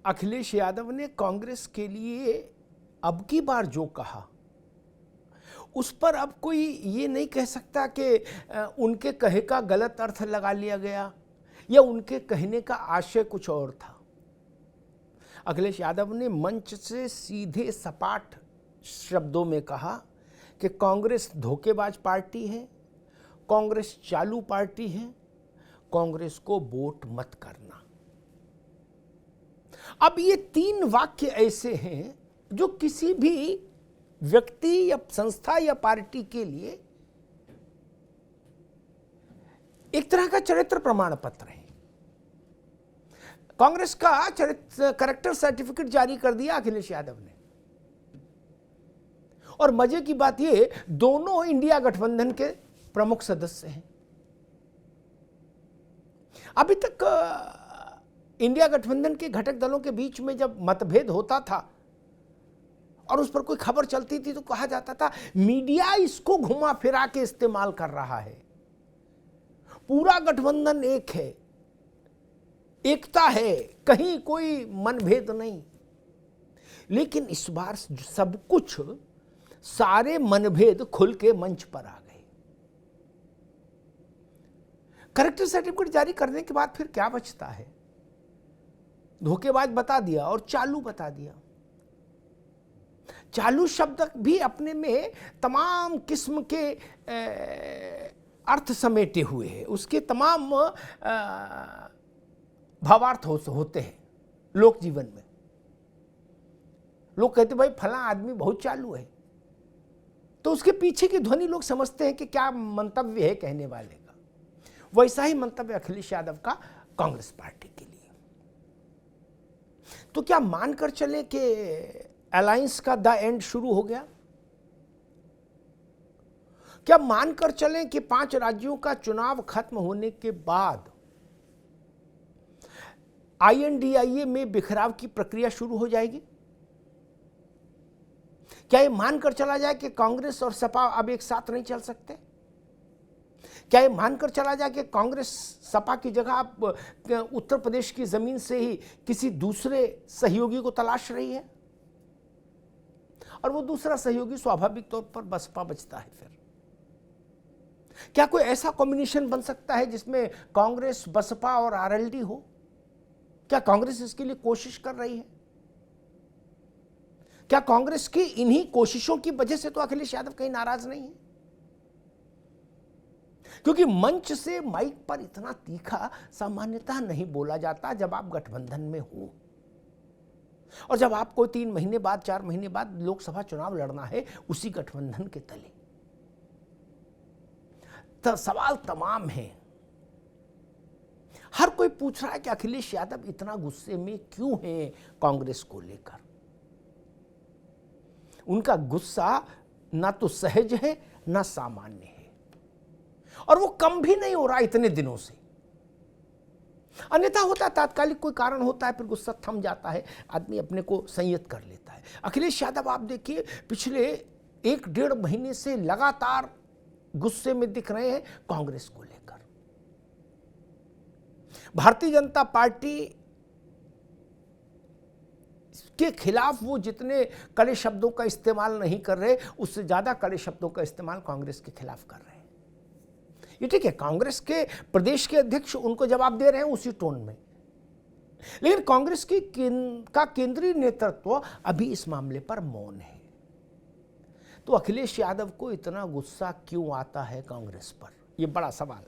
अखिलेश यादव ने कांग्रेस के लिए अब की बार जो कहा उस पर अब कोई ये नहीं कह सकता कि उनके कहे का गलत अर्थ लगा लिया गया या उनके कहने का आशय कुछ और था। अखिलेश यादव ने मंच से सीधे सपाट शब्दों में कहा कि कांग्रेस धोखेबाज पार्टी है, कांग्रेस चालू पार्टी है, कांग्रेस को वोट मत करना। अब ये 3 वाक्य ऐसे हैं जो किसी भी व्यक्ति या संस्था या पार्टी के लिए एक तरह का चरित्र प्रमाण पत्र है। कांग्रेस का कैरेक्टर सर्टिफिकेट जारी कर दिया अखिलेश यादव ने। और मजे की बात ये, दोनों इंडिया गठबंधन के प्रमुख सदस्य हैं। अभी तक इंडिया गठबंधन के घटक दलों के बीच में जब मतभेद होता था और उस पर कोई खबर चलती थी तो कहा जाता था मीडिया इसको घुमा फिरा के इस्तेमाल कर रहा है, पूरा गठबंधन एक है, एकता है, कहीं कोई मनभेद नहीं। लेकिन इस बार सब कुछ, सारे मनभेद खुल के मंच पर आ गए। कैरेक्टर सर्टिफिकेट जारी करने के बाद फिर क्या बचता है? धोखेबाज बता दिया और चालू बता दिया। चालू शब्द भी अपने में तमाम किस्म के अर्थ समेटे हुए हैं, उसके तमाम भावार्थ होते हैं लोक जीवन में। लोग कहते भाई फला आदमी बहुत चालू है, तो उसके पीछे की ध्वनि लोग समझते हैं कि क्या मंतव्य है कहने वाले का। वैसा ही मंतव्य अखिलेश यादव का कांग्रेस पार्टी के लिए। तो क्या मानकर चले कि अलायंस का द एंड शुरू हो गया? क्या मानकर चलें कि 5 राज्यों का चुनाव खत्म होने के बाद INDIA में बिखराव की प्रक्रिया शुरू हो जाएगी? क्या ये मानकर चला जाए कि कांग्रेस और सपा अब एक साथ नहीं चल सकते? क्या ये मानकर चला जाए कि कांग्रेस सपा की जगह अब उत्तर प्रदेश की जमीन से ही किसी दूसरे सहयोगी को तलाश रही है? और वो दूसरा सहयोगी स्वाभाविक तौर पर बसपा बचता है। फिर क्या कोई ऐसा कॉम्बिनेशन बन सकता है जिसमें कांग्रेस, बसपा और RLD हो? क्या कांग्रेस इसके लिए कोशिश कर रही है? क्या कांग्रेस की इन्हीं कोशिशों की वजह से तो अखिलेश यादव कहीं नाराज नहीं है? क्योंकि मंच से माइक पर इतना तीखा सामान्यतः नहीं बोला जाता जब आप गठबंधन में हो, और जब आपको 3 महीने बाद, 4 महीने बाद लोकसभा चुनाव लड़ना है उसी गठबंधन के तले। तो सवाल तमाम हैं। हर कोई पूछ रहा है कि अखिलेश यादव इतना गुस्से में क्यों है कांग्रेस को लेकर। उनका गुस्सा ना तो सहज है ना सामान्य है, और वो कम भी नहीं हो रहा इतने दिनों से। अन्यथा होता है, तात्कालिक कोई कारण होता है, फिर गुस्सा थम जाता है, आदमी अपने को संयत कर लेता है। अखिलेश यादव आप देखिए पिछले 1-1.5 महीने से लगातार गुस्से में दिख रहे हैं कांग्रेस को लेकर। भारतीय जनता पार्टी के खिलाफ वो जितने कड़े शब्दों का इस्तेमाल नहीं कर रहे, उससे ज्यादा कड़े शब्दों का इस्तेमाल कांग्रेस के खिलाफ कर रहे हैं। ये ठीक है, कांग्रेस के प्रदेश के अध्यक्ष उनको जवाब दे रहे हैं उसी टोन में, लेकिन कांग्रेस की का केंद्रीय नेतृत्व अभी इस मामले पर मौन है। तो अखिलेश यादव को इतना गुस्सा क्यों आता है कांग्रेस पर? ये बड़ा सवाल।